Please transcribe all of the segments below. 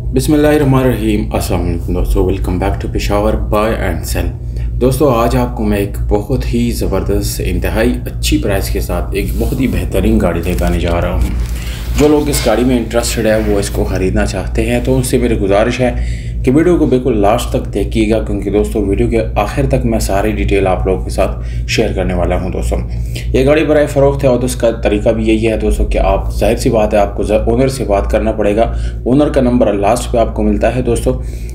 बिस्मिल्लाहिर्रहमानिर्रहीम। अस्सलाम वालेकुम दोस्तों, welcome back to Peshawar buy and sell. दोस्तों आज आपको मैं एक बहुत ही ज़बरदस्त इंतहाई अच्छी प्राइस के साथ एक बहुत ही बेहतरीन गाड़ी दिखाने जा रहा हूँ। जो लोग इस गाड़ी में इंटरेस्टेड है वो इसको ख़रीदना चाहते हैं तो उनसे मेरी गुजारिश है कि वीडियो को बिल्कुल लास्ट तक देखिएगा, क्योंकि दोस्तों वीडियो के आखिर तक मैं सारी डिटेल आप लोगों के साथ शेयर करने वाला हूं। दोस्तों ये गाड़ी बराए फ़रोख्त है और उसका तरीका भी यही है दोस्तों कि आप जाहिर सी बात है आपको ओनर से बात करना पड़ेगा। ओनर का नंबर लास्ट पे आपको मिलता है। दोस्तों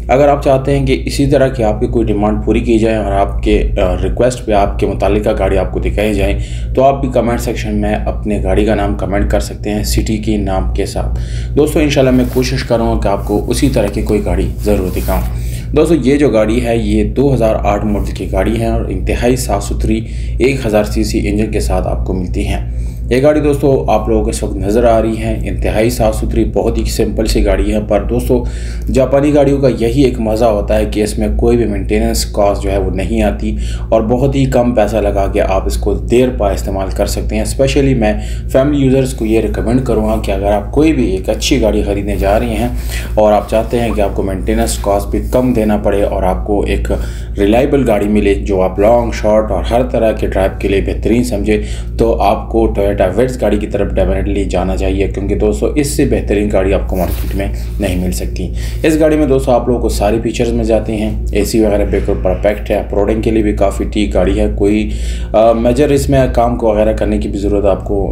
अगर आप चाहते हैं कि इसी तरह की आपकी कोई डिमांड पूरी की जाए और आपके रिक्वेस्ट पे आपके मुतालिका गाड़ी आपको दिखाई जाए तो आप भी कमेंट सेक्शन में अपने गाड़ी का नाम कमेंट कर सकते हैं सिटी के नाम के साथ। दोस्तों इंशाल्लाह मैं कोशिश करूँगा कि आपको उसी तरह की कोई गाड़ी ज़रूर दिखाऊं। दोस्तों ये जो गाड़ी है ये 2008 मॉडल की गाड़ी है और इंतहाई साफ़ सुथरी 1000 सीसी इंजन के साथ आपको मिलती है। ये गाड़ी दोस्तों आप लोगों को इस वक्त नज़र आ रही है, इंतहाई साफ़ सुथरी बहुत ही सिंपल सी गाड़ी है। पर दोस्तों जापानी गाड़ियों का यही एक मज़ा होता है कि इसमें कोई भी मेंटेनेंस कॉस्ट जो है वो नहीं आती और बहुत ही कम पैसा लगा के आप इसको देर पा इस्तेमाल कर सकते हैं। स्पेशली मैं फैमिली यूज़र्स को ये रिकमेंड करूँगा कि अगर आप कोई भी एक अच्छी गाड़ी ख़रीदने जा रही हैं और आप चाहते हैं कि आपको मेंटेनेंस कॉस्ट भी कम देना पड़े और आपको एक रिलायबल गाड़ी मिले जो आप लॉन्ग शॉर्ट और हर तरह के ड्राइव के लिए बेहतरीन समझे, तो आपको टोयोटा वेट्स गाड़ी की तरफ डेफिनेटली जाना चाहिए, क्योंकि दोस्तों इससे बेहतरीन गाड़ी आपको मार्केट में नहीं मिल सकती। इस गाड़ी में दोस्तों आप लोगों को सारी फीचर्स मिल जाते हैं। एसी वगैरह बिल्कुल परफेक्ट है, प्रोडिंग के लिए भी काफ़ी ठीक गाड़ी है। कोई मेजर इसमें काम को वगैरह करने की भी ज़रूरत आपको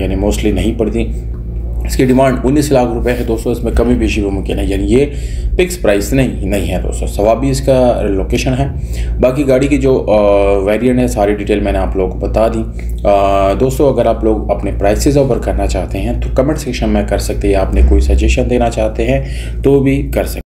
यानी मोस्टली नहीं पड़ती। इसकी डिमांड 19 लाख रुपए है दोस्तों, इसमें कमी बेशी भी मुमकिन है, यानी ये फिक्स प्राइस नहीं है दोस्तों। सवाबी इसका लोकेशन है। बाकी गाड़ी की जो वेरिएंट है सारी डिटेल मैंने आप लोगों को बता दी। दोस्तों अगर आप लोग अपने प्राइसेस ओवर करना चाहते हैं तो कमेंट सेक्शन में कर सकते हैं, आपने कोई सजेशन देना चाहते हैं तो भी कर सकते हैं।